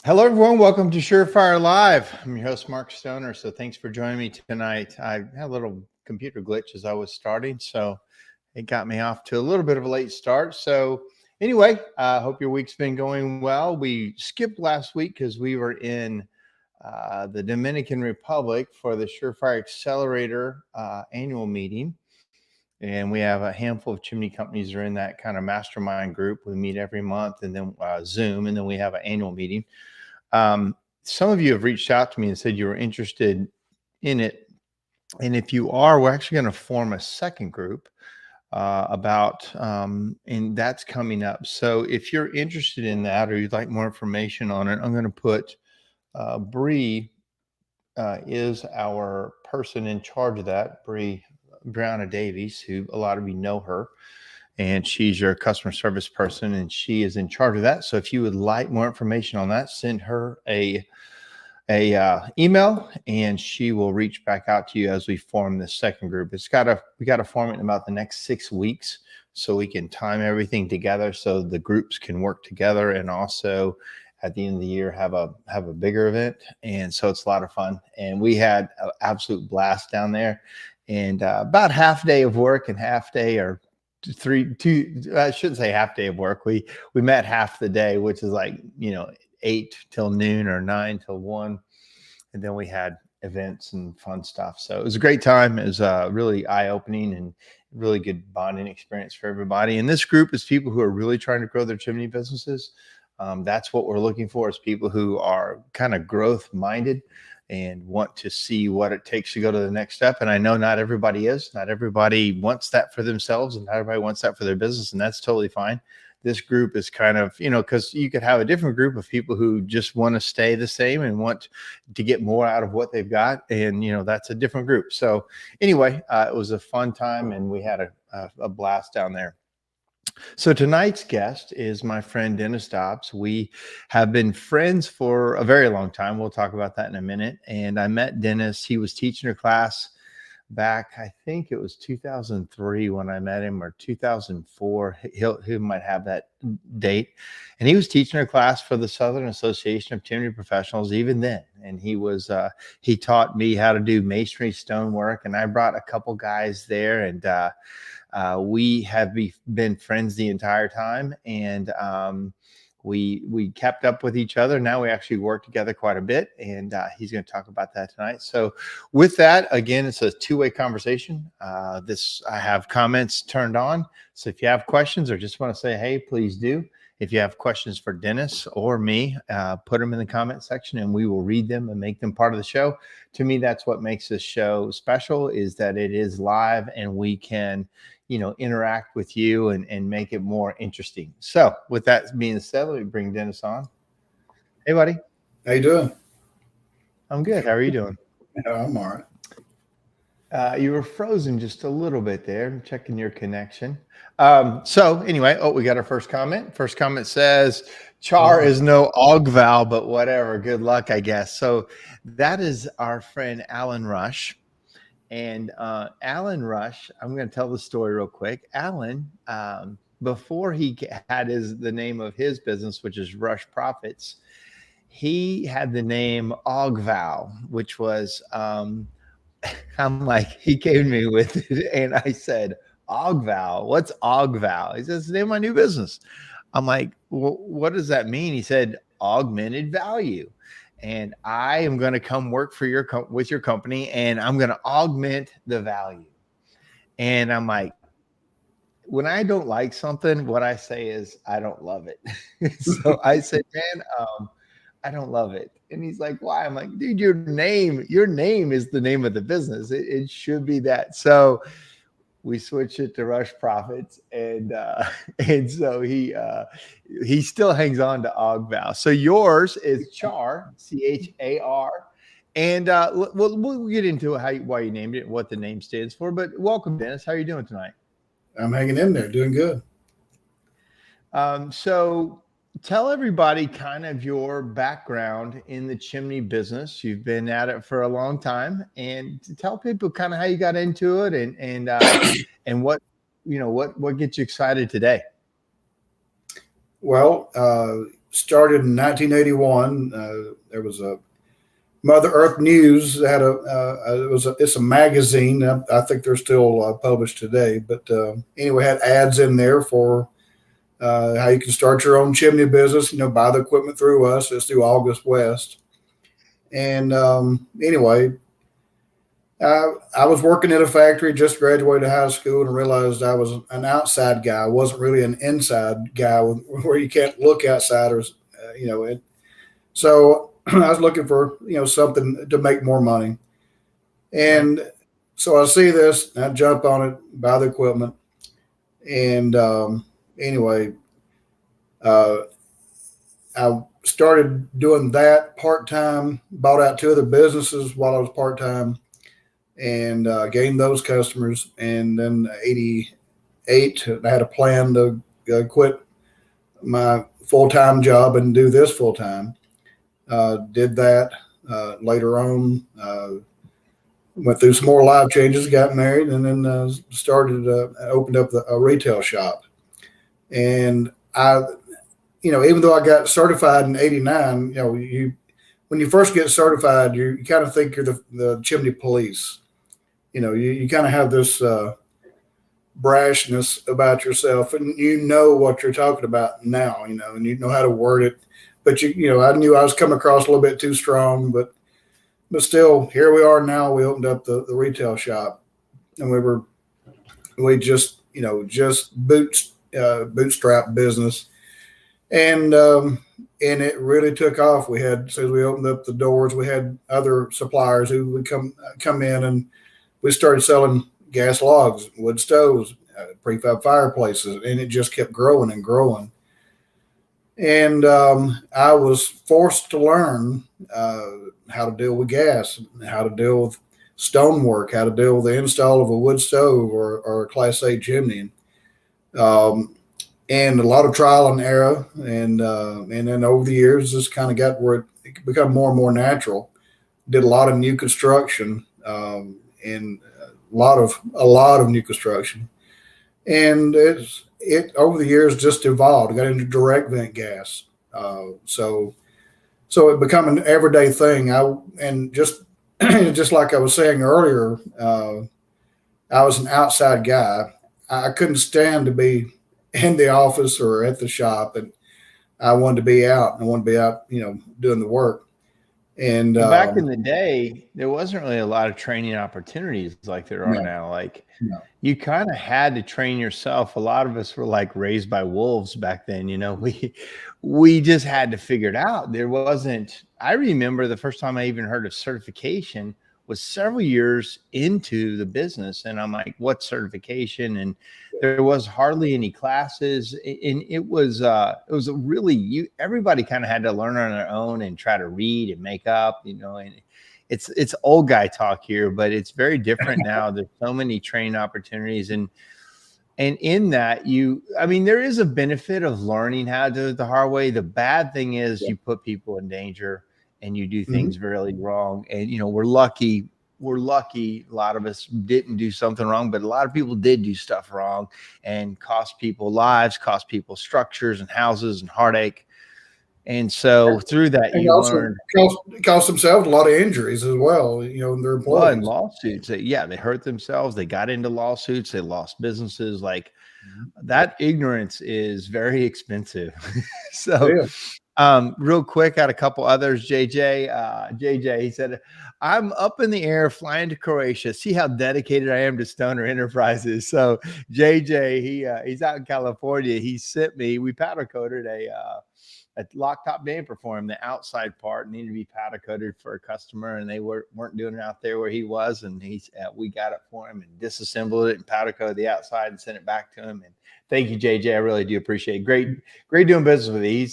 Hello, everyone. Welcome to SureFire Live. I'm your host, Mark Stoner. So thanks for joining me tonight. I had a little computer glitch as I was starting, so it got me off to a little bit of a late start. So anyway, I hope your week's been going well. We skipped last week because we were in the Dominican Republic for the SureFire Accelerator annual meeting. And we have a handful of chimney companies that are in that kind of mastermind group. We meet every month and then Zoom, and then we have an annual meeting. Some of you have reached out to me and said you were interested in it. And if you are, we're actually going to form a second group and that's coming up. So if you're interested in that or you'd like more information on it, I'm going to put Bree is our person in charge of that, Brianna Davies, who a lot of you know her, and she's your customer service person, and she is in charge of that. So if you would like more information on that, send her a email, and she will reach back out to you as we form this second group. We got to form it in about the next 6 weeks, so we can time everything together, so the groups can work together, and also at the end of the year have a bigger event. And so it's a lot of fun, and we had an absolute blast down there. And about half day of work and half day or two, I shouldn't say half day of work. We met half the day, which is like, 8 till noon or 9 till 1. And then we had events and fun stuff. So it was a great time. It was really eye-opening and really good bonding experience for everybody. And this group is people who are really trying to grow their chimney businesses. That's what we're looking for, is people who are kind of growth minded and want to see what it takes to go to the next step. And I know not everybody is. Not everybody wants that for themselves, and not everybody wants that for their business, and that's totally fine. This group is kind of, because you could have a different group of people who just want to stay the same and want to get more out of what they've got. And, that's a different group. So anyway, it was a fun time, and we had a blast down there. So tonight's guest is my friend Dennis Dobbs. We have been friends for a very long time. We'll talk about that in a minute. And I met Dennis. He was teaching a class back, I think it was 2003 when I met him, or 2004. He might have that date. And he was teaching a class for the Southern Association of Chimney Professionals even then. And he taught me how to do masonry stonework. And I brought a couple guys there, and we have been friends the entire time, and we kept up with each other. Now we actually work together quite a bit, and he's going to talk about that tonight. So with that, again, it's a two-way conversation. I have comments turned on, so if you have questions or just want to say hey, please do. If you have questions for Dennis or me, put them in the comment section, and we will read them and make them part of the show. To me, that's what makes this show special, is that it is live and we can interact with you and make it more interesting. So with that being said, let me bring Dennis on. Hey, buddy. How you doing? I'm good. How are you doing? I'm all right. You were frozen just a little bit there. I'm checking your connection. So anyway, we got our first comment. First comment says, CHAR is no OGVAL, but whatever. Good luck, I guess. So that is our friend Alan Rush. And Alan Rush, I'm going to tell the story real quick. Alan, before he had the name of his business, which is Rush Profits, he had the name OGVAL, which was, I'm like, he came to me with it, and I said, OGVAL, what's OGVAL? He says, it's the name of my new business. I'm like, well, what does that mean? He said, augmented value. And I am going to come work for with your company, and I'm going to augment the value. And I'm like, when I don't like something, what I say is, I don't love it. So I said, man, I don't love it. And he's like, why? I'm like, dude, your name is the name of the business. It should be that. So we switched it to Rush Profits, and so he still hangs on to OGVAL. So yours is CHAR, CHAR, and we'll get into why you named it, what the name stands for. But welcome, Dennis. How are you doing tonight? I'm hanging in there, doing good. So tell everybody kind of your background in the chimney business. You've been at it for a long time, and tell people kind of how you got into it and what gets you excited today. Well, started in 1981. There was a Mother Earth News had it's a magazine. I think they're still published today, but anyway, had ads in there for how you can start your own chimney business. Buy the equipment through us. It's through August West. And anyway, I was working at a factory, just graduated high school, and realized I was an outside guy. I wasn't really an inside guy where you can't look outsiders, so I was looking for, something to make more money. And so I see this, and I jump on it, buy the equipment. And anyway, I started doing that part-time, bought out 2 other businesses while I was part-time, and gained those customers. And then 88, I had a plan to quit my full-time job and do this full-time. Did that later on. Went through some more life changes, got married, and then opened up a retail shop. And even though I got certified in '89, when you first get certified, you kind of think you're the chimney police. You kind of have this brashness about yourself, and you know what you're talking about now, and you know how to word it. But I knew I was coming across a little bit too strong, but still, here we are now. We opened up the retail shop, and we just bootstrap business, and it really took off. As we opened up the doors, we had other suppliers who would come in, and we started selling gas logs, wood stoves, prefab fireplaces, and it just kept growing and growing. And I was forced to learn how to deal with gas, how to deal with stonework, how to deal with the install of a wood stove or a Class A chimney, and a lot of trial and error. And then over the years, this kind of got where it could become more and more natural. Did a lot of new construction, and a lot of new construction, and it over the years just evolved. I got into direct vent gas, so it become an everyday thing. And just just like I was saying earlier, I was an outside guy. I couldn't stand to be in the office or at the shop, and I wanted to be out. I wanted to be out, doing the work. And back in the day, there wasn't really a lot of training opportunities like there are now. Like you kind of had to train yourself. A lot of us were like raised by wolves back then. We just had to figure it out. There wasn't. I remember the first time I even heard of certification was several years into the business, and I'm like, what certification? And there was hardly any classes, and it was really everybody kind of had to learn on their own and try to read and make up, and it's old guy talk here, but it's very different now. There's so many training opportunities, and in that there is a benefit of learning how to do it the hard way. The bad thing is you put people in danger and you do things really wrong. And, we're lucky. A lot of us didn't do something wrong, but a lot of people did do stuff wrong and cost people lives, cost people structures and houses and heartache. And so through that, and you also learned. Cost themselves a lot of injuries as well, in their employees. And lawsuits. They hurt themselves. They got into lawsuits. They lost businesses. Like that ignorance is very expensive. So real quick, got a couple others. JJ, he said, I'm up in the air flying to Croatia. See how dedicated I am to Stoner Enterprises. So JJ, he's out in California. He sent me, we powder coated a lock top damper for him. The outside part needed to be powder coated for a customer, and they weren't doing it out there where he was. And we got it for him and disassembled it and powder coated the outside and sent it back to him. And thank you, JJ. I really do appreciate it. Great doing business with you.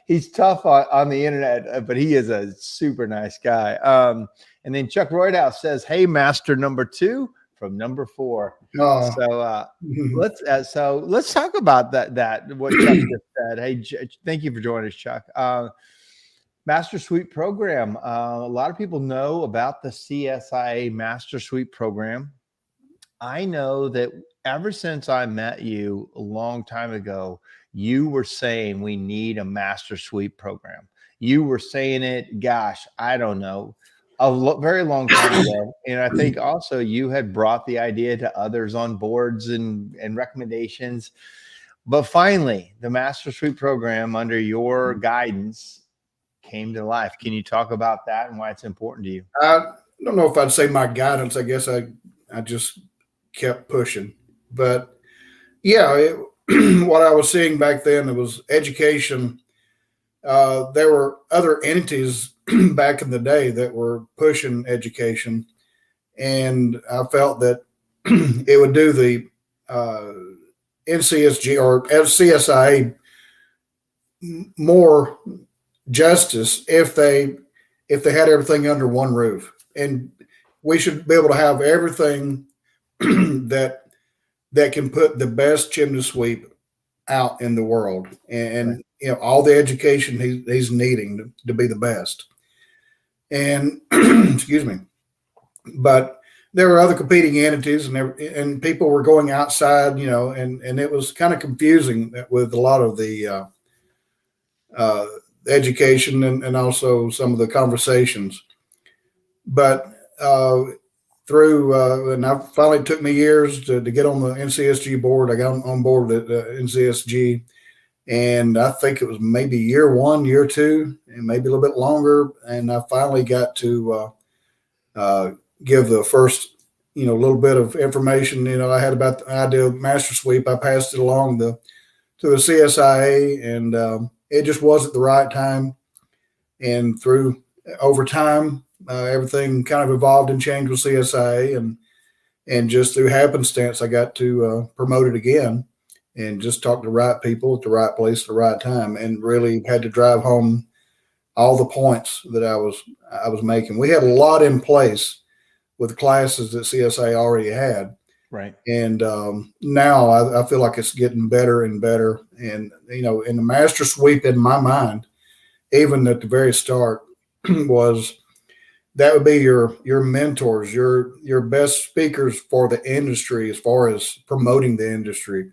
He's tough on the internet, but he is a super nice guy. And then Chuck Roydhouse says, "Hey, Master number 2 from number 4." So let's talk about that what Chuck just said. Hey, thank you for joining us, Chuck. Master Sweep program. A lot of people know about the CSIA Master Sweep program. I know that ever since I met you a long time ago, you were saying we need a master sweep program. You were saying it, gosh, I don't know, very long time ago. And I think also you had brought the idea to others on boards and recommendations. But finally, the master sweep program under your guidance came to life. Can you talk about that and why it's important to you? I don't know if I'd say my guidance. I guess I just kept pushing. But yeah, what I was seeing back then, it was education. There were other entities back in the day that were pushing education, and I felt that it would do the NCSG or CSIA more justice if they had everything under one roof, and we should be able to have everything that can put the best chimney sweep out in the world, and Right. you know, all the education he's needing to be the best. And excuse me, but there were other competing entities, and people were going outside, you know, and it was kind of confusing with a lot of the uh, education and also some of the conversations. But and I finally took me years to get on the NCSG board. I got on board at NCSG, and I think it was maybe year one, year two, and maybe a little bit longer. And I finally got to give the first, you know, little bit of information, you know, I had about the idea of master sweep. I passed it along to the CSIA, and it just wasn't the right time. And through over time, everything kind of evolved and changed with CSIA, and just through happenstance, I got to promote it again, and just talk to the right people at the right place at the right time, and really had to drive home all the points that I was making. We had a lot in place with classes that CSA already had. Right. And now I feel like it's getting better and better. And, you know, in the master sweep in my mind, even at the very start, was that would be your mentors, your best speakers for the industry as far as promoting the industry.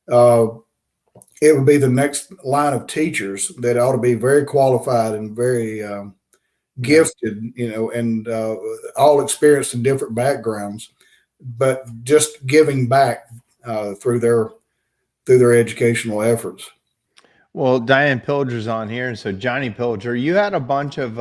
It would be the next line of teachers that ought to be very qualified and very gifted, you know, and all experienced in different backgrounds, but just giving back through their educational efforts. Well, Diane Pilger's on here, and so Johnny Pilger, you had a bunch of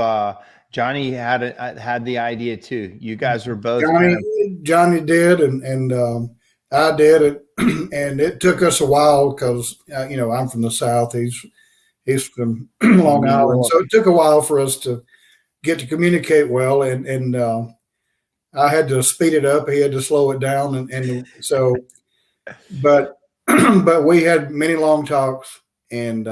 Johnny had the idea too. You guys were both kind Johnny of Johnny did, and I did it, and it took us a while because you know, I'm from the South. He's from Long New Island, York. so it took a while for us to get to communicate well, and I had to speed it up. He had to slow it down, and so, but but we had many long talks, and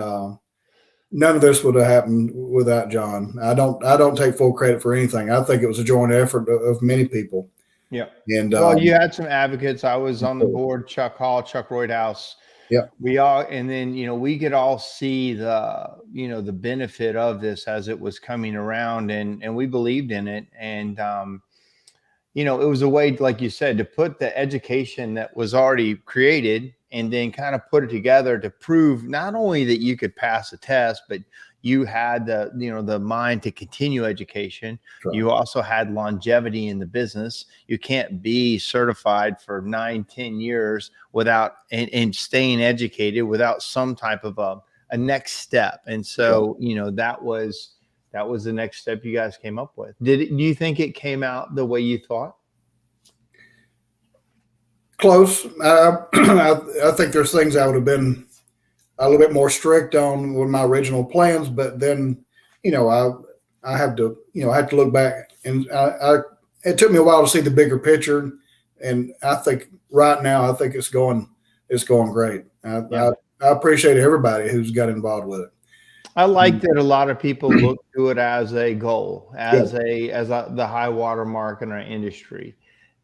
none of this would have happened without John. I don't take full credit for anything. I think it was a joint effort of many people. Yeah. And Well, you had some advocates. I was on the board, Chuck Hall, Chuck Roydhouse. yeah, We all, and then, you know, we could all see the benefit of this as it was coming around, and we believed in it. And, you know, it was a way, like you said, to put the education that was already created and then kind of put it together to prove not only that you could pass a test, but you had the mind to continue education. right. You also had longevity in the business. You can't be certified for 9-10 years without and staying educated without some type of a next step. And so, you know, that was the next step you guys came up with. Do you think it came out the way you thought? Close. I think there's things I would have been a little bit more strict on with my original plans, but then, you know, I have to, you know, I have to look back, and it took me a while to see the bigger picture, and I think right now I think it's going great. Yeah. I appreciate everybody who's got involved with it. I like that a lot of people look to it as a goal, as the high water mark in our industry.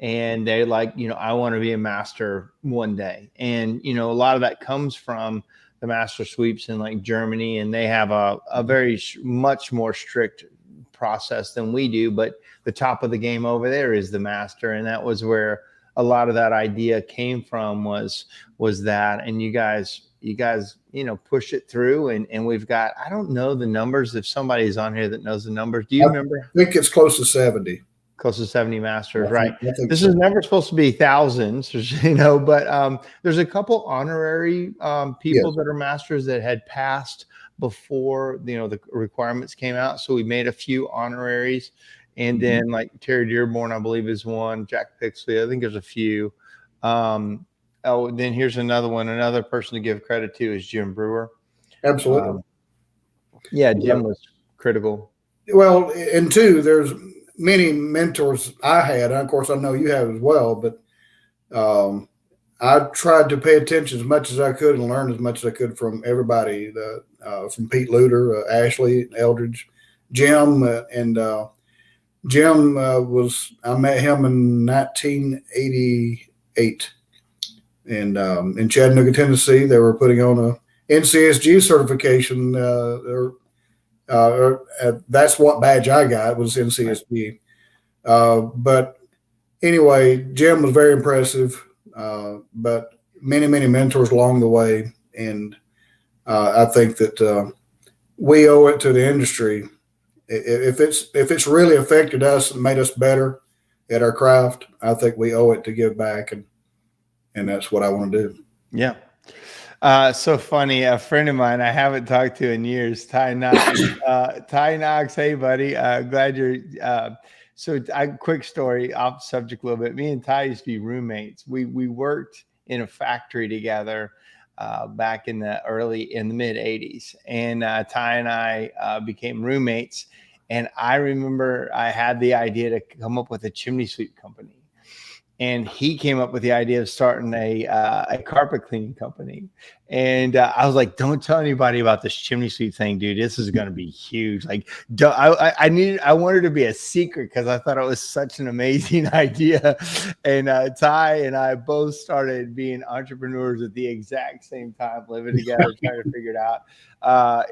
And they like, you know, I want to be a master one day. And, you know, a lot of that comes from the master sweeps in like Germany, and they have a very much more strict process than we do. But the top of the game over there is the master. And that was where a lot of that idea came from was that. And you guys you guys, push it through, and we've got, I don't know the numbers. If somebody's on here that knows the numbers, do you remember? I think it's close to 70. Close to 70 masters, I right? think This so. is never supposed to be thousands, but there's a couple honorary people Yes. that are masters that had passed before, the requirements came out. So we made a few honoraries. And then like Terry Dearborn, I believe, is one. Jack Pixley, I think there's a few. Then here's another one. Another person to give credit to is Jim Brewer. Absolutely. Yeah, Jim was critical. Well, and two, there's many mentors I had. And of course, I know you have as well, but I tried to pay attention as much as I could and learn as much as I could from everybody, from Pete Luter, Ashley, Eldridge, Jim, Jim I met him in 1988, and in Chattanooga, Tennessee, they were putting on a NCSG certification. That's what badge I got, was NCSG. But anyway, Jim was very impressive, but many, many mentors along the way. And I think that we owe it to the industry. If it's really affected us and made us better at our craft, I think we owe it to give back, and that's what I want to do. Yeah. So funny. A friend of mine I haven't talked to in years, Ty Knox. Ty Knox, hey buddy. Glad you're. Quick story, off subject a little bit. Me and Ty used to be roommates. We worked in a factory together back in the mid 80s, and Ty and I became roommates. And I remember I had the idea to come up with a chimney sweep company. And he came up with the idea of starting a carpet cleaning company. And I was like, don't tell anybody about this chimney sweep thing, dude. This is going to be huge. Like, I wanted to be a secret because I thought it was such an amazing idea. And Ty and I both started being entrepreneurs at the exact same time, living together, trying to figure it out.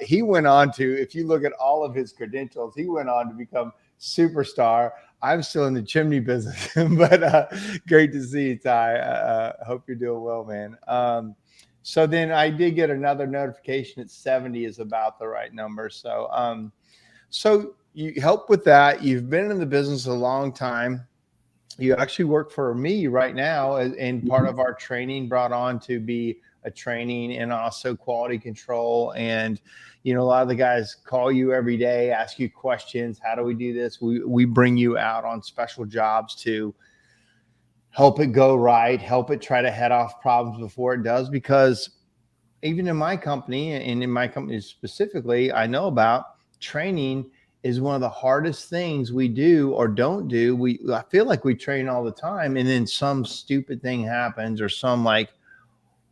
He went on to, if you look at all of his credentials, he went on to become superstar. I'm still in the chimney business, but great to see you, Ty. I hope you're doing well, man. So then I did get another notification that 70 is about the right number. So, so you help with that. You've been in the business a long time. You actually work for me right now, and part of our training brought on to be a training and also quality control. And a lot of the guys call you every day, ask you questions. How do we do this? We bring you out on special jobs to help it go right, help it try to head off problems before it does. Because even in my company, and in my company specifically, I know about training is one of the hardest things we do or don't do. I feel like we train all the time, and then some stupid thing happens, or some like,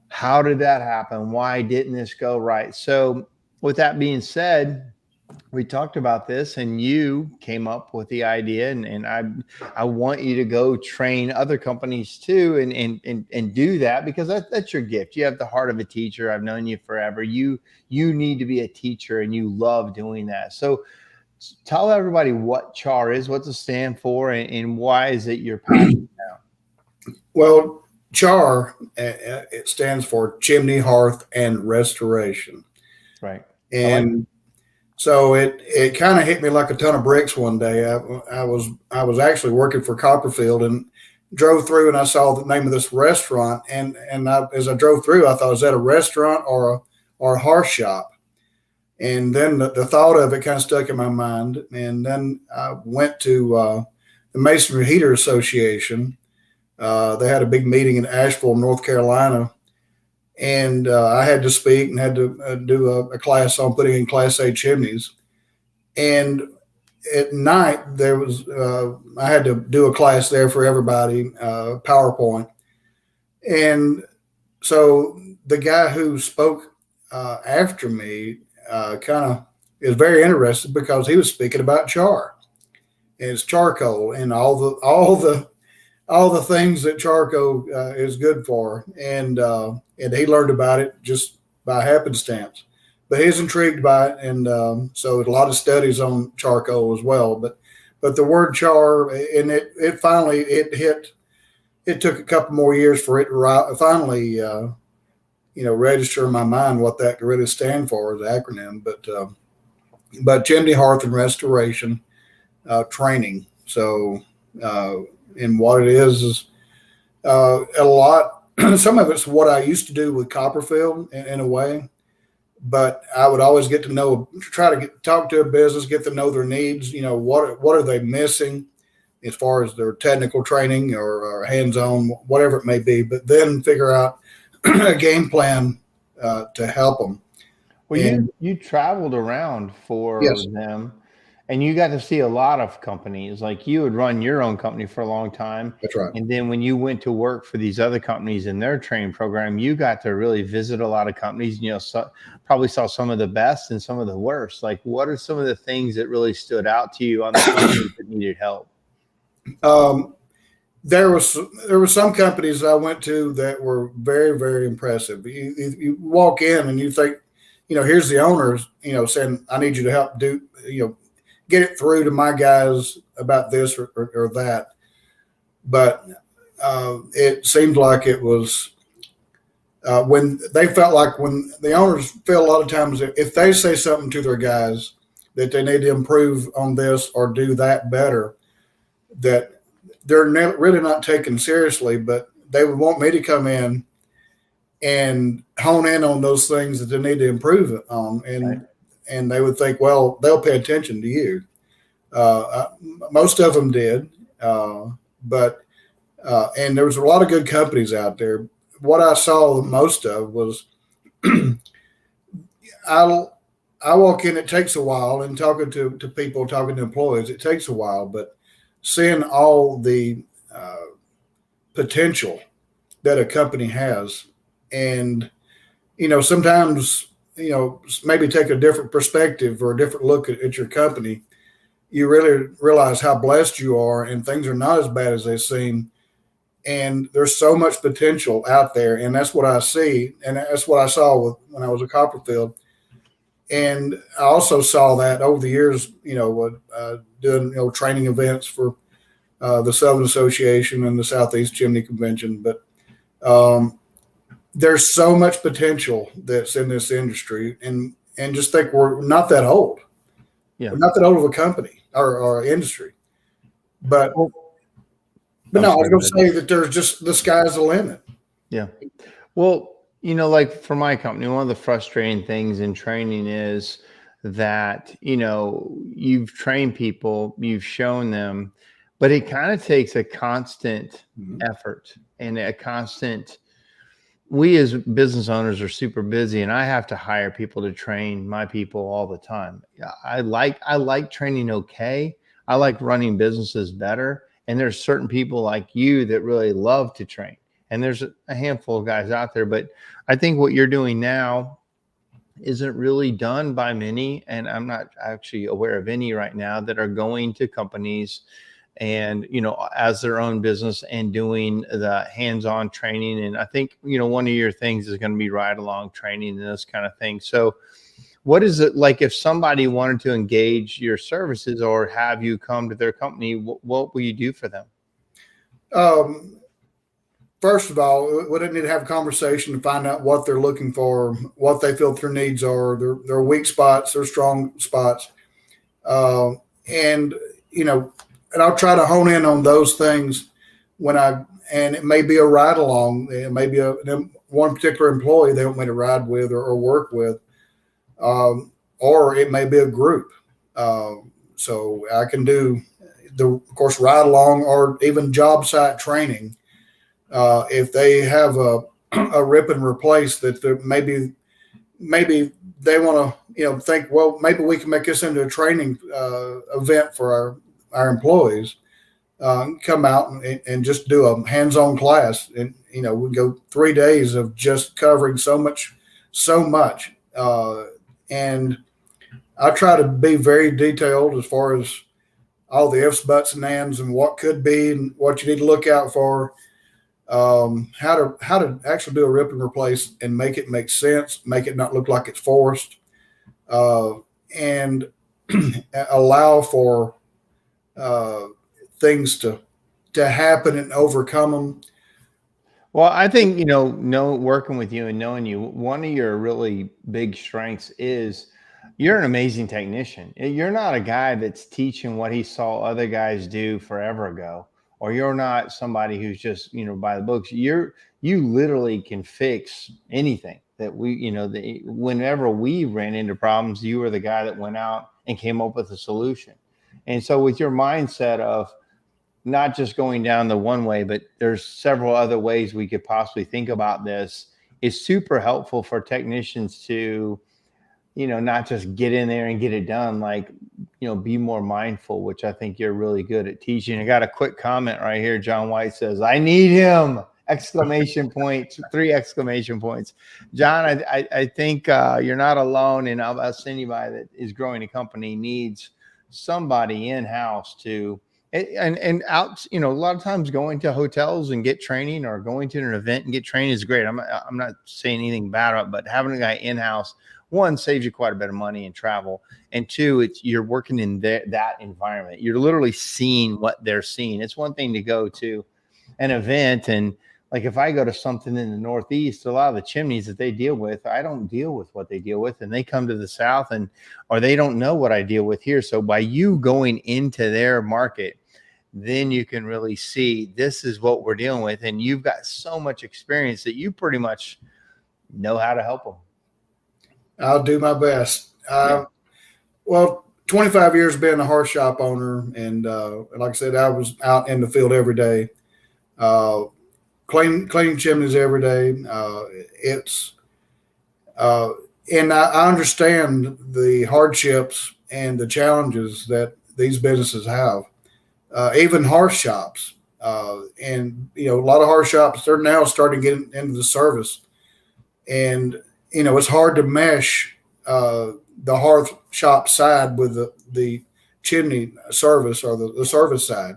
how did that happen? Why didn't this go right? So with that being said, we talked about this, and you came up with the idea, and I want you to go train other companies too, and do that, because that's your gift. You have the heart of a teacher. I've known you forever. You need to be a teacher, and you love doing that. So tell everybody what CHAR is, what's it stand for, and why is it your passion now? Well, CHAR, it stands for Chimney, Hearth, and Restoration. Right. And so it kind of hit me like a ton of bricks one day. I was actually working for Copperfield, and drove through, and I saw the name of this restaurant, and as I drove through, I thought, is that a restaurant or a hearth shop? And then the thought of it kind of stuck in my mind. And then I went to the Masonry Heater Association. They had a big meeting in Asheville, North Carolina, and I had to speak and had to do a class on putting in Class A chimneys. And at night, there was I had to do a class there for everybody, PowerPoint. And so the guy who spoke after me kind of is very interested, because he was speaking about CHAR, and it's charcoal and all the things that charcoal is good for, and he learned about it just by happenstance. But he's intrigued by it, and so a lot of studies on charcoal as well. But the word CHAR, and it finally hit. It took a couple more years for it to finally register in my mind what that could really stand for as an acronym. But chimney, hearth, and restoration training. So, and what it is a lot. Some of it's what I used to do with Copperfield in a way, but I would always get to know, try to talk to a business, get to know their needs. What are they missing as far as their technical training or hands-on, whatever it may be, but then figure out a game plan to help them. Well, And you traveled around for yes, them, and you got to see a lot of companies. Like you had run your own company for a long time, that's right. and then when you went to work for these other companies in their training program, you got to really visit a lot of companies. Probably saw some of the best and some of the worst. Like, what are some of the things that really stood out to you on the companies that needed help? There were some companies I went to that were very, very impressive. You walk in and you think, here's the owners, saying, I need you to help do, get it through to my guys about this or that. But it seemed like it was when they felt like when the owners feel a lot of times if they say something to their guys that they need to improve on this or do that better, that they're really not taken seriously, but they would want me to come in and hone in on those things that they need to improve on. And they would think, well, they'll pay attention to you. Most of them did. And there was a lot of good companies out there. What I saw most of was I walk in, it takes a while, and talking to people, talking to employees, it takes a while, but seeing all the potential that a company has. And, sometimes, maybe take a different perspective or a different look at your company. You really realize how blessed you are and things are not as bad as they seem. And there's so much potential out there. And that's what I see. And that's what I saw when I was at Copperfield. And I also saw that over the years, doing, training events for the Southern Association and the Southeast Chimney Convention. But there's so much potential that's in this industry. And just think we're not that old. Yeah. We're not that old of a company or industry. But no, I was going to say that there's just the sky's the limit. Yeah. Well, like for my company, one of the frustrating things in training is that, you've trained people, you've shown them, but it kind of takes a constant effort and a constant. We as business owners are super busy, and I have to hire people to train my people all the time. I like training. Okay. I like running businesses better. And there's certain people like you that really love to train. And there's a handful of guys out there, but I think what you're doing now isn't really done by many. And I'm not actually aware of any right now that are going to companies and, as their own business and doing the hands-on training. And I think, one of your things is going to be ride along training and this kind of thing. So what is it like if somebody wanted to engage your services or have you come to their company? What will you do for them? First of all, we need to have a conversation to find out what they're looking for, what they feel their needs are, their weak spots, their strong spots. And I'll try to hone in on those things and it may be a ride along. It may be one particular employee they want me to ride with or work with. Or it may be a group. So I can do of course, ride along or even job site training. If they have a rip and replace that maybe they want to, think, well, maybe we can make this into a training event for our employees. Come out and just do a hands-on class. And, we go 3 days of just covering so much. And I try to be very detailed as far as all the ifs, buts, and ands and what could be and what you need to look out for. How to actually do a rip and replace and make it make sense, make it not look like it's forced, and allow for things to happen and overcome them. Well, I think, working with you and knowing you, one of your really big strengths is you're an amazing technician. You're not a guy that's teaching what he saw other guys do forever ago, or you're not somebody who's just, by the books. You literally can fix anything that whenever we ran into problems, you were the guy that went out and came up with a solution. And so with your mindset of not just going down the one way, but there's several other ways we could possibly think about this, is super helpful for technicians to, not just get in there and get it done, like, be more mindful, which I think you're really good at teaching. I got a quick comment right here. John White says, I need him! Exclamation point, 3 exclamation points. John, I think you're not alone, and us, anybody that is growing a company needs somebody in-house to, and out, a lot of times going to hotels and get training, or going to an event and get training, is great. I'm not saying anything bad about it, but having a guy in-house, one, saves you quite a bit of money in travel, and two, you're working in that environment. You're literally seeing what they're seeing. It's one thing to go to an event, and like if I go to something in the Northeast, a lot of the chimneys that they deal with, I don't deal with what they deal with, and they come to the South, or they don't know what I deal with here. So by you going into their market, then you can really see this is what we're dealing with, and you've got so much experience that you pretty much know how to help them. I'll do my best. Well, 25 years being a horse shop owner, and like I said, I was out in the field every day, cleaning chimneys every day. And I understand the hardships and the challenges that these businesses have. Even horse shops, and a lot of horse shops, they're now starting to get into the service, and it's hard to mesh the hearth shop side with the chimney service, or the service side.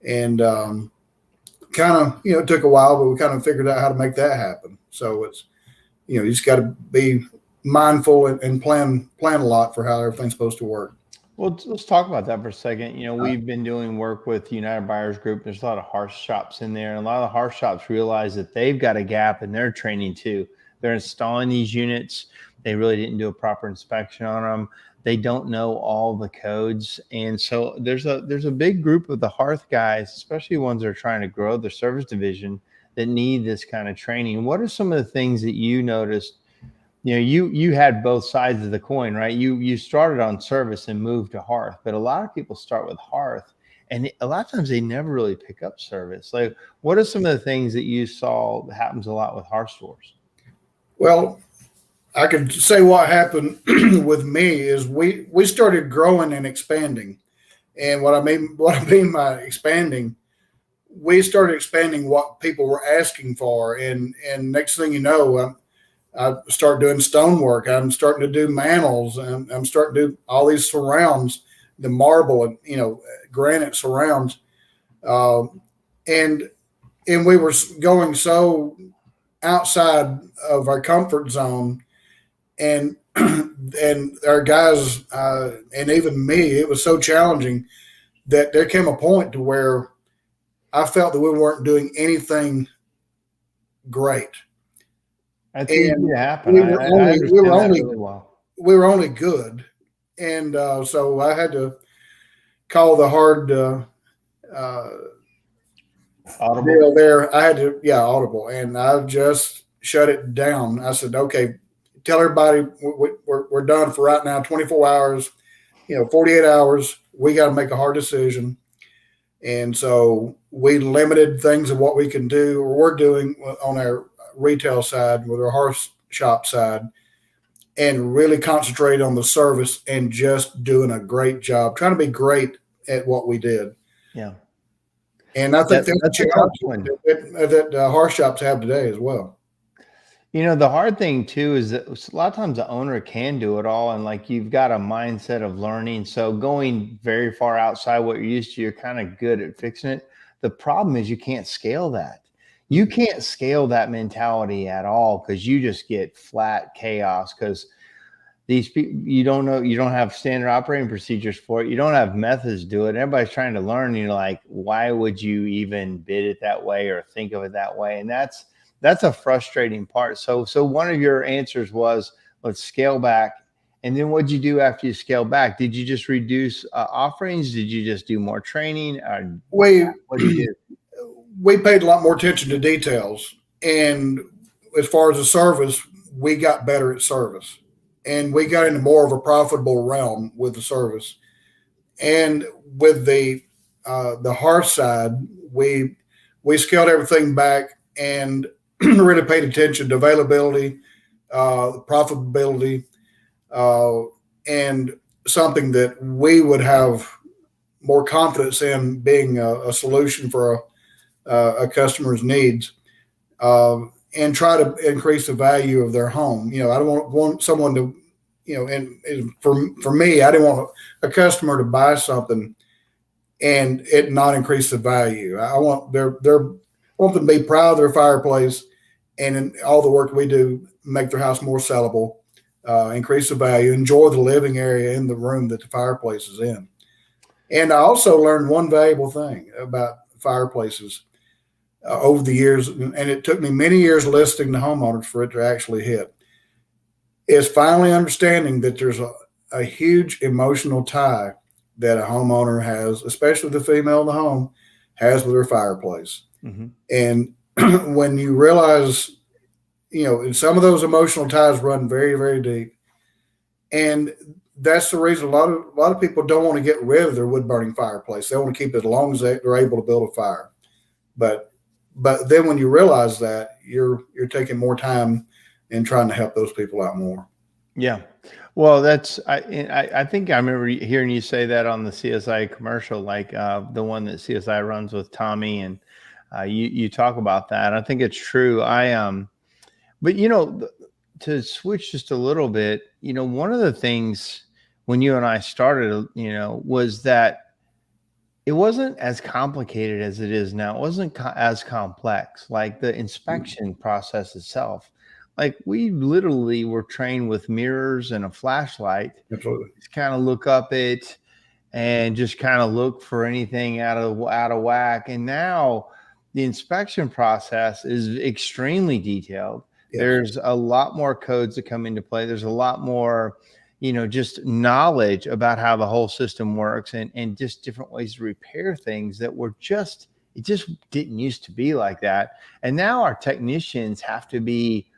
And kind of, it took a while, but we kind of figured out how to make that happen. So it's, you just got to be mindful and plan a lot for how everything's supposed to work. Well, let's talk about that for a second. We've been doing work with United Buyers Group. There's a lot of horse shops in there, and a lot of the horse shops realize that they've got a gap in their training too. They're installing these units. They really didn't do a proper inspection on them. They don't know all the codes. And so there's a big group of the hearth guys, especially ones that are trying to grow their service division, that need this kind of training. What are some of the things that you noticed? You had both sides of the coin, right? You started on service and moved to hearth, but a lot of people start with hearth, and a lot of times they never really pick up service. Like, what are some of the things that you saw happens a lot with hearth stores? Well, I could say what happened with me is we started growing and expanding. And what I mean by expanding, we started expanding what people were asking for. And next thing you know, I start doing stonework. I'm starting to do mantles, and I'm starting to do all these surrounds, the marble and, granite surrounds. And we were going so outside of our comfort zone, and our guys, and even me, it was so challenging that there came a point to where I felt that we weren't doing anything great. That's easy to happen. We were only really well. We were only good, and so I had to call the hard Audible deal there. I had to, audible, and I just shut it down. I said, okay, tell everybody we're done for right now. 24 hours, 48 hours. We got to make a hard decision. And so we limited things of what we can do, or we're doing on our retail side with our horse shop side, and really concentrate on the service and just doing a great job, trying to be great at what we did. Yeah. And I think that's a tough one that horse shops have today as well. The hard thing too is that a lot of times the owner can do it all, and like you've got a mindset of learning. So going very far outside what you're used to, you're kind of good at fixing it. The problem is you can't scale that. You can't scale that mentality at all, because you just get flat chaos. Because these people, you don't know, you don't have standard operating procedures for it. You don't have methods to do it. Everybody's trying to learn. You're like, why would you even bid it that way or think of it that way? And that's a frustrating part. So one of your answers was, let's scale back. And then what'd you do after you scale back? Did you just reduce offerings? Did you just do more training? What did you do? We paid a lot more attention to details. And as far as the service, we got better at service. And we got into more of a profitable realm with the service. And with the hearth side, we scaled everything back and really paid attention to availability, profitability, and something that we would have more confidence in being a solution for a customer's needs, and try to increase the value of their home. I don't want someone to, and for me, I didn't want a customer to buy something and it not increase the value. I want want them to be proud of their fireplace, and in all the work we do, make their house more sellable, increase the value, enjoy the living area in the room that the fireplace is in. And I also learned one valuable thing about fireplaces over the years, and it took me many years listening to homeowners for it to actually hit, is finally understanding that there's a huge emotional tie that a homeowner has, especially the female in the home, has with her fireplace. Mm-hmm. And when you realize, some of those emotional ties run very, very deep. And that's the reason a lot of people don't want to get rid of their wood burning fireplace. They want to keep it as long as they're able to build a fire. But then when you realize that, you're taking more time and trying to help those people out more. Yeah. Well, I think I remember hearing you say that on the CSIA commercial, like the one that CSI runs with Tommy, and you talk about that. I think it's true. But to switch just a little bit, one of the things when you and I started, was that it wasn't as complicated as it is now. It wasn't as complex, like the inspection process itself. Like we literally were trained with mirrors and a flashlight. Absolutely. Just kind of look up it and just kind of look for anything out of whack. And now the inspection process is extremely detailed. Yes. There's a lot more codes that come into play. There's a lot more, just knowledge about how the whole system works, and just different ways to repair things that were it just didn't used to be like that. And now our technicians have to be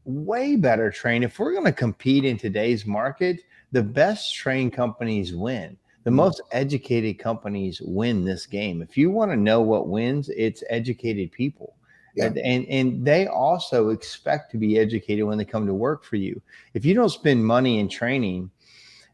way better trained. If we're going to compete in today's market, the best trained companies win. The most educated companies win this game. If you want to know what wins, it's educated people. Yeah. And they also expect to be educated when they come to work for you. If you don't spend money in training,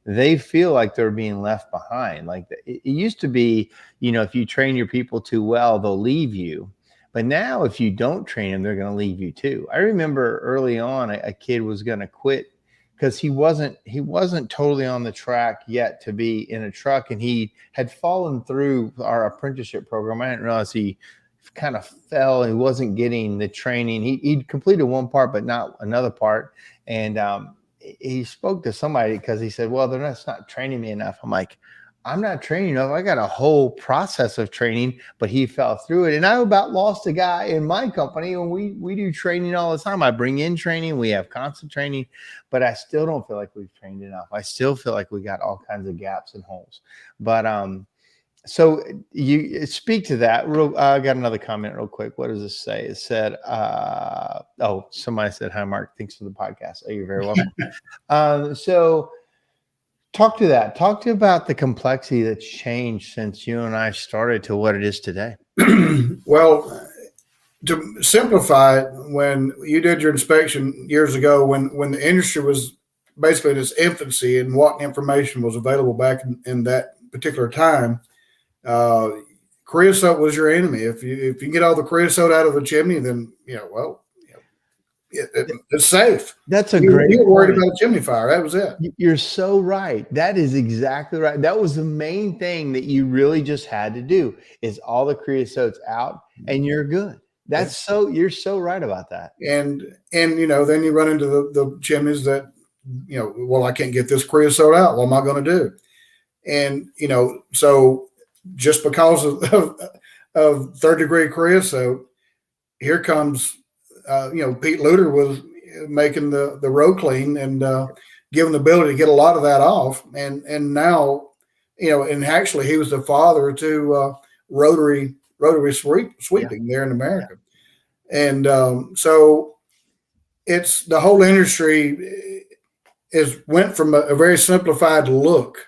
they feel like they're being left behind. Like it used to be, if you train your people too well, they'll leave you. But now if you don't train them, they're going to leave you too. I remember early on, a kid was going to quit because he wasn't totally on the track yet to be in a truck. And he had fallen through our apprenticeship program. I didn't realize he kind of fell and wasn't getting the training. He'd completed one part, but not another part. And he spoke to somebody because he said, well, they're not training me enough. I'm like, I'm not training enough. I got a whole process of training, but he fell through it. And I about lost a guy in my company, and we do training all the time. I bring in training. We have constant training, but I still don't feel like we've trained enough. I still feel like we got all kinds of gaps and holes. But so you speak to that. I got another comment real quick. What does this say? It said, somebody said, hi, Mark. Thanks for the podcast. Oh, you're very welcome. So talk to that. Talk to about the complexity that's changed since you and I started to what it is today. Well, to simplify it, when you did your inspection years ago, when the industry was basically in its infancy and what information was available back in that particular time, creosote was your enemy. If you can get all the creosote out of the chimney, then it's safe. That's a great. You were worried about a chimney fire. That was it. You're so right. That is exactly right. That was the main thing that you really just had to do, is all the creosote's out and you're good. You're so right about that. And then you run into the chimneys that well, I can't get this creosote out. What am I going to do? And, so just because of third-degree creosote, here comes, Pete Luter was making the road clean and given the ability to get a lot of that off. And now, and actually he was the father to rotary sweeping there in America. And so it's the whole industry went from a very simplified look.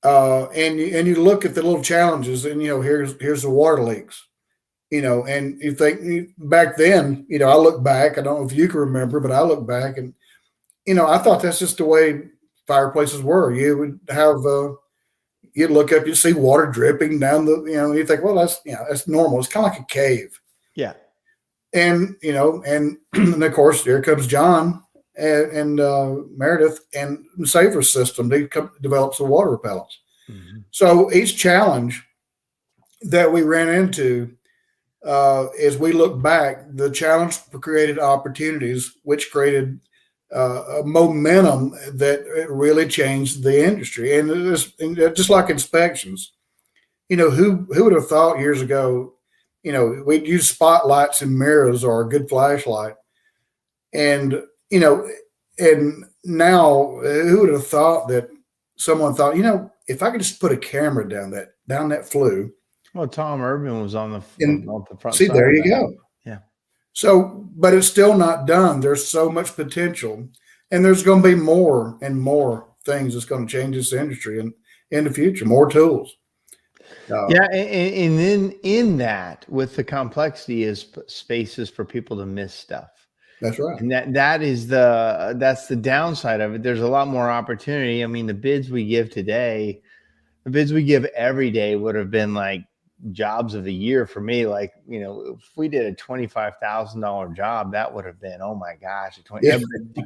And you look at the little challenges, and here's the water leaks, and you think back then, I look back, I don't know if you can remember, but I look back and I thought that's just the way fireplaces were. You would have you'd look up, you see water dripping down you think, well, that's normal. It's kind of like a cave. Yeah. And and of course here comes John and Meredith and Safer System. They develops the water repellents. Mm-hmm. So each challenge that we ran into, as we look back, the challenge created opportunities, which created a momentum that really changed the industry. And it was just like inspections. Who would have thought years ago, we'd use spotlights and mirrors or a good flashlight, and and now who would have thought that someone thought, if I could just put a camera down that flue. Well, Tom Urban was on the front. See, side there you go. Yeah. So, but it's still not done. There's so much potential, and there's going to be more and more things that's going to change this industry in the future. More tools. Yeah, and then in that, with the complexity, is spaces for people to miss stuff. That's right. And that's the downside of it. There's a lot more opportunity. I mean, the bids we give today, the bids we give every day would have been like jobs of the year for me. Like, if we did a $25,000 job, that would have been, oh my gosh,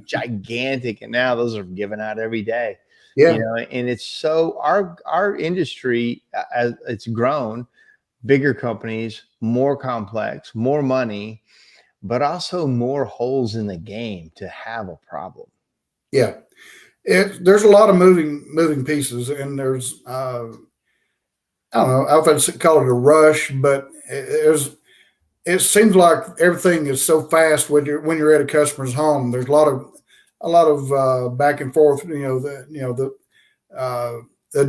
gigantic. And now those are given out every day. Yeah. And it's so our industry, as it's grown, bigger companies, more complex, more money, but also more holes in the game to have a problem. Yeah. There's a lot of moving pieces, and there's, I don't know, I would call it a rush, but it seems like everything is so fast when you're at a customer's home. There's a lot of back and forth, the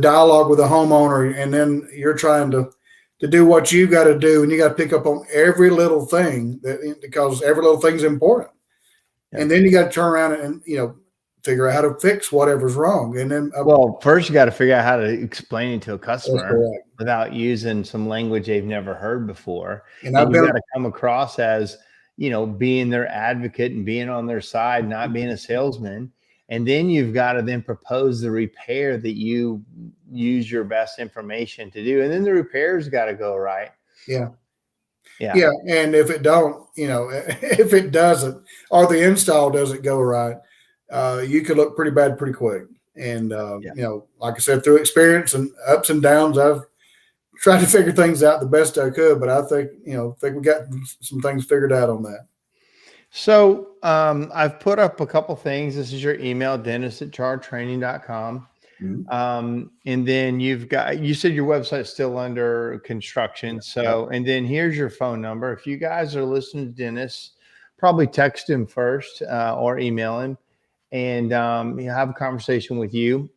dialogue with the homeowner, and then you're trying to do what you got to do, and you got to pick up on every little thing because every little thing's important. Yeah. And then you got to turn around and figure out how to fix whatever's wrong. And then first you got to figure out how to explain it to a customer without using some language they've never heard before. And you've got to come across as being their advocate and being on their side, not being a salesman. And then you've got to then propose the repair that you use your best information to do. And then the repair's got to go right. Yeah. Yeah. Yeah. And if it don't, if it doesn't, or the install doesn't go right, you could look pretty bad pretty quick. And, like I said, through experience and ups and downs, I've tried to figure things out the best I could, but I think we got some things figured out on that. So I've put up a couple things. This is your email, dennis@chartraining.com. Mm-hmm. And then you said your website's still under construction. So, and then here's your phone number. If you guys are listening to Dennis, probably text him first or email him and he'll have a conversation with you.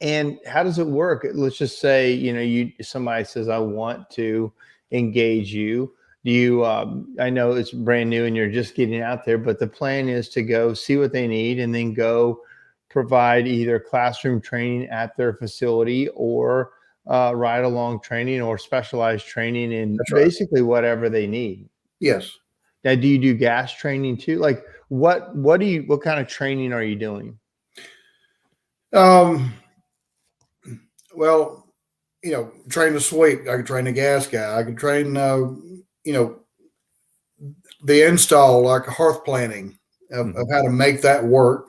And how does it work? Let's just say, somebody says, I want to engage you. I know it's brand new and you're just getting out there, but the plan is to go see what they need and then go provide either classroom training at their facility or ride along training or specialized training in basically whatever they need. Yes. Now, do you do gas training too? Like what kind of training are you doing? Well, train the sweep. I could train the gas guy. I could train, the install, like hearth planning of how to make that work.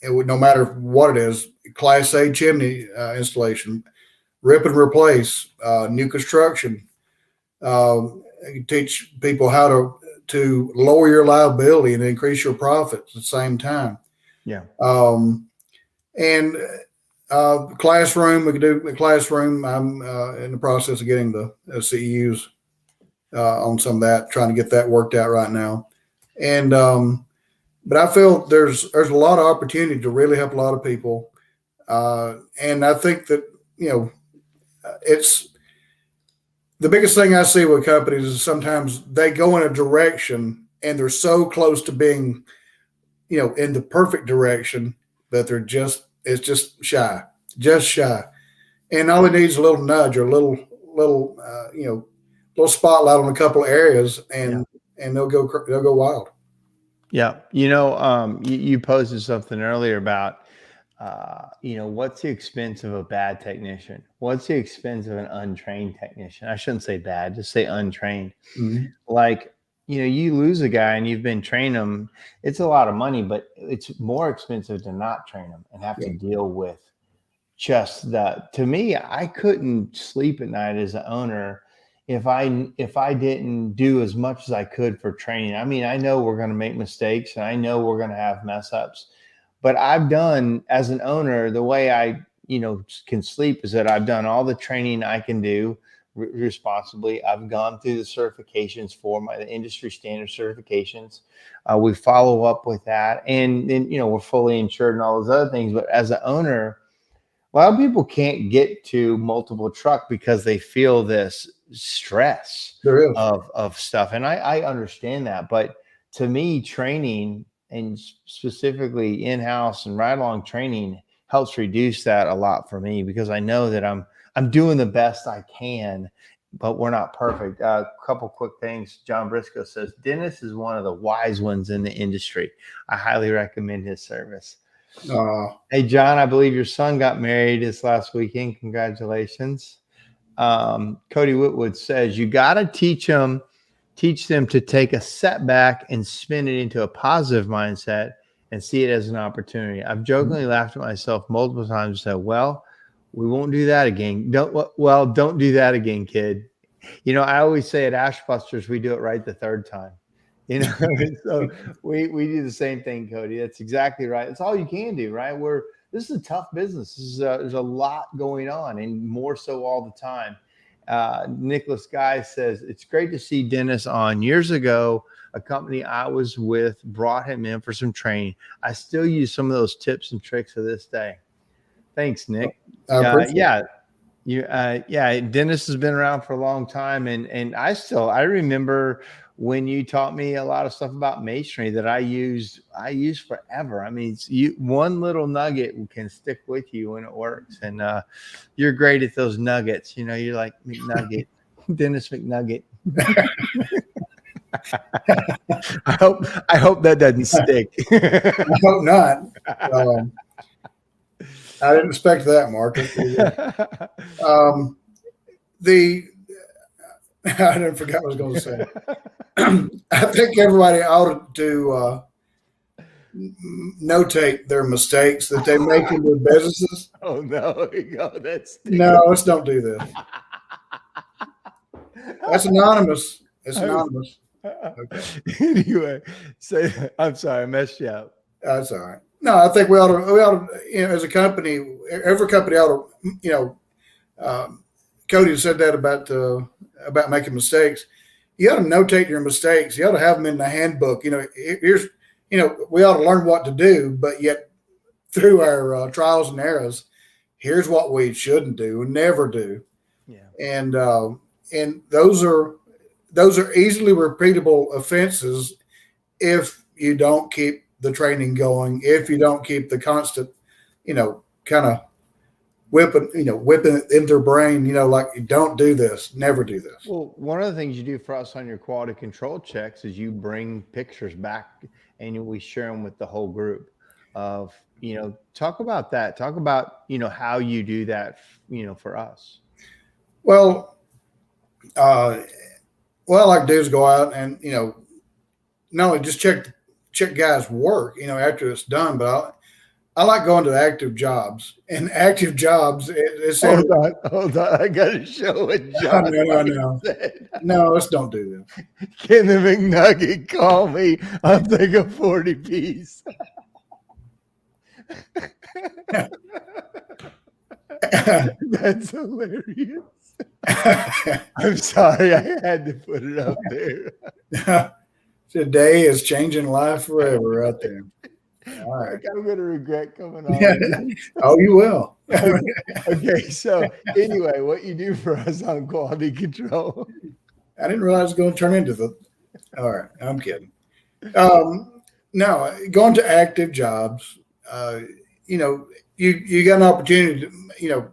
It would, no matter what it is, Class A chimney installation, rip and replace, new construction. You teach people how to lower your liability and increase your profits at the same time. Yeah. And classroom, we could do the classroom. I'm in the process of getting the CEUs on some of that, trying to get that worked out right now. And but I feel there's a lot of opportunity to really help a lot of people, and I think that it's the biggest thing I see with companies is sometimes they go in a direction and they're so close to being, in the perfect direction that it's just shy, and all it needs is a little nudge or a little little spotlight on a couple of areas, and they'll go wild. Yeah. You posted something earlier about, what's the expense of a bad technician? What's the expense of an untrained technician? I shouldn't say bad, just say untrained. Mm-hmm. Like, you lose a guy and you've been trained him. It's a lot of money, but it's more expensive to not train him and have to deal with just that. To me, I couldn't sleep at night as an owner if I didn't do as much as I could for training. I mean, I know we're going to make mistakes and I know we're going to have mess ups, but I've done, as an owner, the way I can sleep is that I've done all the training I can do responsibly. I've gone through the certifications for the industry standard certifications. We follow up with that, and then we're fully insured and all those other things. But as an owner, a lot of people can't get to multiple truck because they feel this stress of stuff. And I understand that. But to me, training, and specifically in-house and ride-along training, helps reduce that a lot for me, because I know that I'm doing the best I can, but we're not perfect. A couple quick things. John Briscoe says, Dennis is one of the wise ones in the industry. I highly recommend his service. Hey, John, I believe your son got married this last weekend. Congratulations. Cody Whitwood says, you got to teach them to take a setback and spin it into a positive mindset and see it as an opportunity. I've jokingly laughed at myself multiple times and said, well, we won't do that again. Don't do that again, kid. I always say at Ashbusters, we do it right the third time. So we do the same thing, Cody. That's exactly right. It's all you can do, right? This is a tough business. There's a lot going on, and more so all the time. Nicholas Guy says, it's great to see Dennis on. Years ago, a company I was with brought him in for some training. I still use some of those tips and tricks to this day. Thanks, Nick. Dennis has been around for a long time, and I remember when you taught me a lot of stuff about masonry that I used forever. I mean, one little nugget can stick with you when it works, and you're great at those nuggets. You're like McNugget, Dennis McNugget. I hope that doesn't stick. I hope not. I didn't expect that, Mark. I didn't forget what I was going to say. I think everybody ought to notate their mistakes that they make in their businesses. Oh no, let's don't do this. That's anonymous. It's anonymous. Okay. Anyway, I'm sorry, I messed you up. That's all right. No, I think we ought to, as a company, every company ought to, Cody said that about making mistakes. You ought to notate your mistakes. You ought to have them in the handbook. We ought to learn what to do, but yet through our trials and errors, here's what we shouldn't do and never do. Yeah. And those are easily repeatable offenses if you don't keep the training going, if you don't keep the constant, kind of whipping it in their brain, like, don't do this, never do this. Well, one of the things you do for us on your quality control checks is you bring pictures back and we share them with the whole group of, talk about that. Talk about, how you do that, for us. Well, what I like to do is go out and, not only just check guys' work, after it's done, but I like going to the active jobs. And active jobs, hold on. I got to show it, John. No, let's don't do this. Can the McNugget call me? I'll take a 40 piece. That's hilarious. I'm sorry, I had to put it up there. Today is changing life forever right there. All right. Like, I'm going to regret coming on. Oh, you will. Okay, so anyway, what you do for us on quality control? I didn't realize it was going to turn into the. All right, I'm kidding. No, going to active jobs. You got an opportunity to,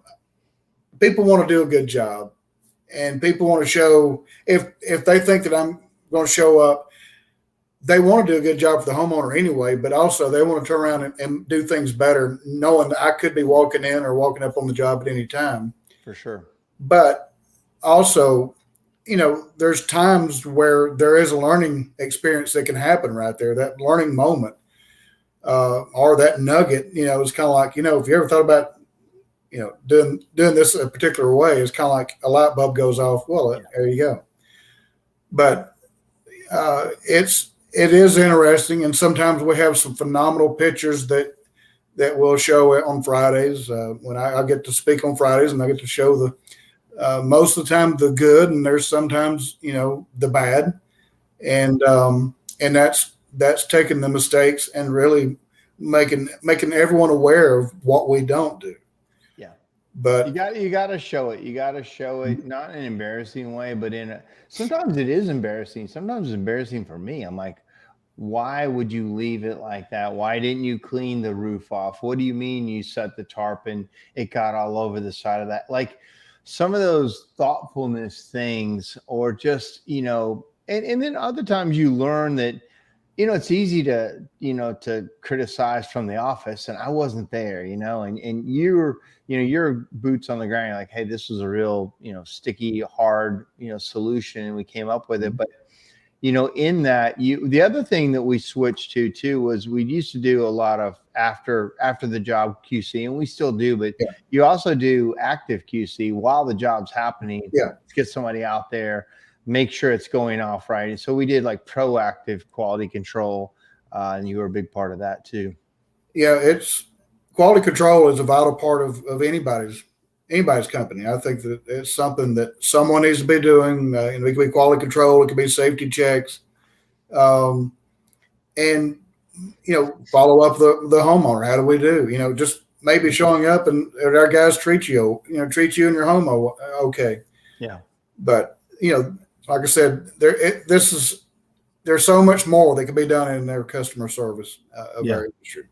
people want to do a good job, and people want to show if they think that I'm going to show up, they want to do a good job for the homeowner anyway, but also they want to turn around and do things better, knowing that I could be walking in or walking up on the job at any time. For sure. But also, there's times where there is a learning experience that can happen right there, that learning moment, or that nugget, it's kind of like, if you ever thought about, doing this a particular way, it's kind of like a light bulb goes off. Well, there you go. But it is interesting, and sometimes we have some phenomenal pictures that we'll show on Fridays. When I get to speak on Fridays, and I get to show the most of the time the good, and there's sometimes the bad, and that's taking the mistakes and really making everyone aware of what we don't do. Yeah, but you got to show it. You got to show it, not in an embarrassing way, but sometimes it is embarrassing. Sometimes it's embarrassing for me. I'm like, why would you leave it like that? Why didn't you clean the roof off? What do you mean you set the tarp and it got all over the side of that? Like some of those thoughtfulness things, or just, and then other times you learn that, it's easy to, to criticize from the office, and I wasn't there, and your boots on the ground, you're like, hey, this was a real, sticky, hard, solution, and we came up with it. But in that, the other thing that we switched to too was we used to do a lot of after the job QC, and we still do, but you also do active QC while the job's happening. Let's get somebody out there, make sure it's going off right. And so we did like proactive quality control, and you were a big part of that too. Yeah, it's quality control is a vital part of anybody's company. I think that it's something that someone needs to be doing. It could be quality control, it could be safety checks, and follow up the homeowner. How do we do? Just maybe showing up and our guys treat you and your home okay. Yeah, but like I said, there's so much more that can be done in their customer service of our industry.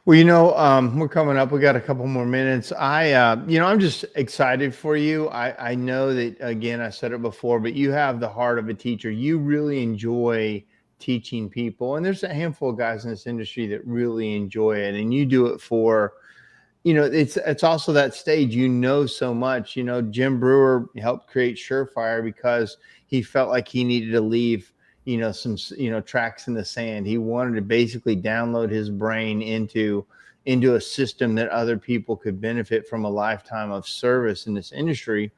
Well, we're coming up. We got a couple more minutes. I'm just excited for you. I know that, again, I said it before, but you have the heart of a teacher. You really enjoy teaching people. And there's a handful of guys in this industry that really enjoy it. And you do it for, it's also that stage, so much. Jim Brewer helped create SureFire because he felt like he needed to leave some tracks in the sand. He wanted to basically download his brain into a system that other people could benefit from, a lifetime of service in this industry.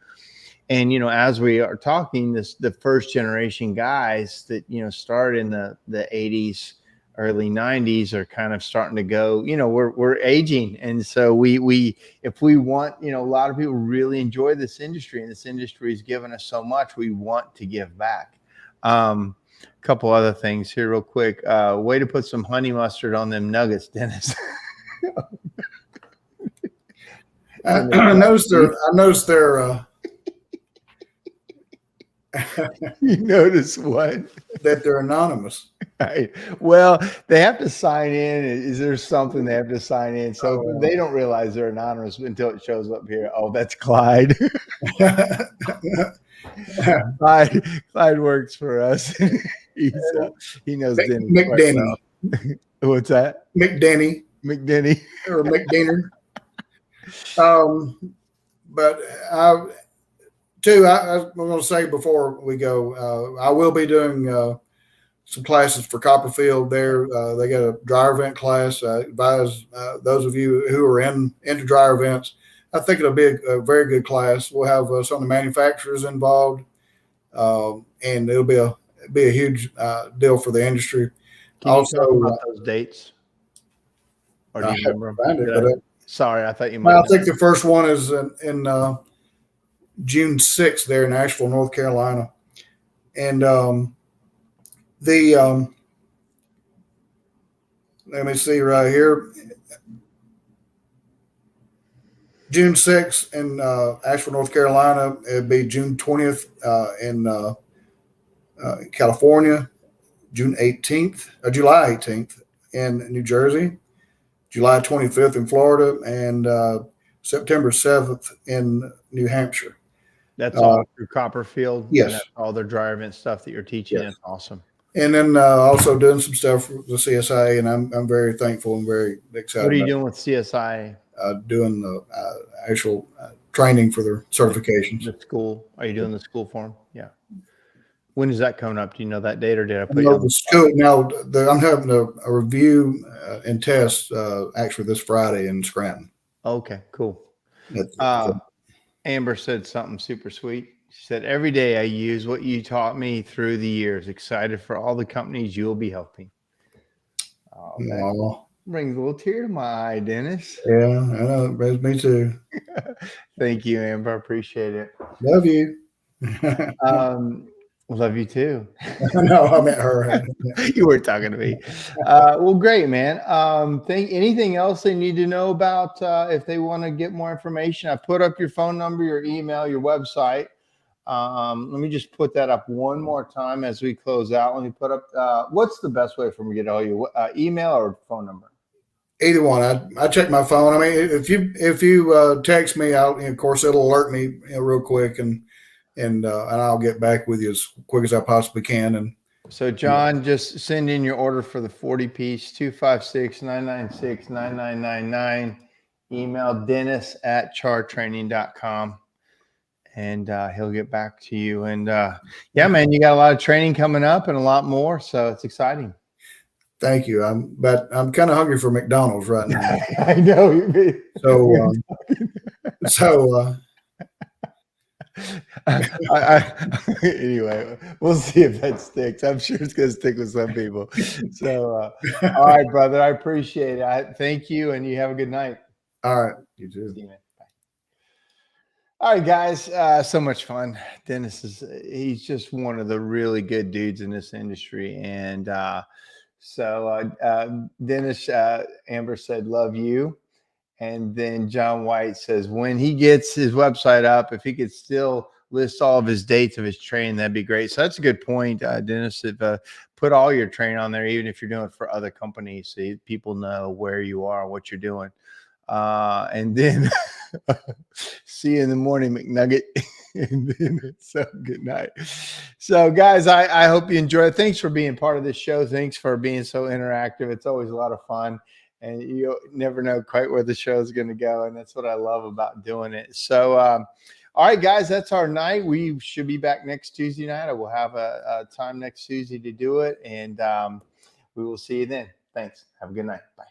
And as we are talking, the first generation guys that started in the 80s, early 90s are kind of starting to go, we're aging. And so we if we want, a lot of people really enjoy this industry, and this industry has given us so much, we want to give back. Couple other things here real quick. Way to put some honey mustard on them nuggets, Dennis. I noticed they're You notice what? That they're anonymous. Right. Well, they have to sign in. Is there something they have to sign in? So they don't realize they're anonymous until it shows up here. Oh, that's Clyde. Clyde works for us. He knows Denny. McDenny. Well. What's that? McDenny. Or McDenner. But I was going to say before we go, I will be doing some classes for Copperfield there. They got a dryer vent class. I advise those of you who are into dryer vents, I think it'll be a very good class. We'll have some of the manufacturers involved, and it'll be a huge deal for the industry. Can you talk about those dates? Or do I you have remember to find it, them? but Sorry, I thought you might well, I know. think the first one is in June 6th there in Asheville, North Carolina. And the let me see right here. June 6th in Asheville, North Carolina. It'd be June 20th in California, June 18th, July 18th in New Jersey, July 25th in Florida, and September 7th in New Hampshire. That's all through Copperfield. And Yes. that's all their dry event stuff that you're teaching. Yes. That's awesome. And then also doing some stuff for the CSIA, and I'm very thankful and very excited. What are you doing with CSI? Doing the actual training for their certifications. The school. Are you doing the school form? Yeah. When is that coming up? Do you know that date, or did I put You you know, on the school now. I'm having a review and test actually this Friday in Scranton. Okay, cool. At- Amber said something super sweet. She said, "Every day I use what you taught me through the years. Excited for all the companies you'll be helping." Oh, that brings a little tear to my eye, Dennis. Yeah, I know. It brings me too. Thank you, Amber. Appreciate it. Love you. Love you too. No, I meant her. You weren't talking to me. Well, great, man. Anything else they need to know about if they want to get more information? I put up your phone number, your email, your website. Let me just put that up one more time as we close out. Let me put up what's the best way for me to get all your email or phone number? Either one. I check my phone. I mean, if you text me, of course it'll alert me real quick, and I'll get back with you as quick as I possibly can. And so, John, just send in your order for the 40-piece, 256-996-9999. Email Dennis at chartraining.com, and he'll get back to you. And yeah, man, you got a lot of training coming up and a lot more, so it's exciting. Thank you. But I'm kind of hungry for McDonald's right now. I know you mean. Anyway, we'll see if that sticks. I'm sure it's going to stick with some people. So, all right, brother, I appreciate it. Thank you, and you have a good night. All right, you too. See you, man. Bye. All right, guys, so much fun. Dennis he's just one of the really good dudes in this industry, and Dennis, Amber said, "Love you." And then John White says, when he gets his website up, if he could still list all of his dates of his training, that'd be great. So that's a good point, Dennis. If put all your training on there, even if you're doing it for other companies, so people know where you are, what you're doing. And then see you in the morning, McNugget. And then so good night. So guys, I hope you enjoy it. Thanks for being part of this show. Thanks for being so interactive. It's always a lot of fun. And you never know quite where the show is going to go. And that's what I love about doing it. So, all right, guys, that's our night. We should be back next Tuesday night. I will have a time next Tuesday to do it. And we will see you then. Thanks. Have a good night. Bye.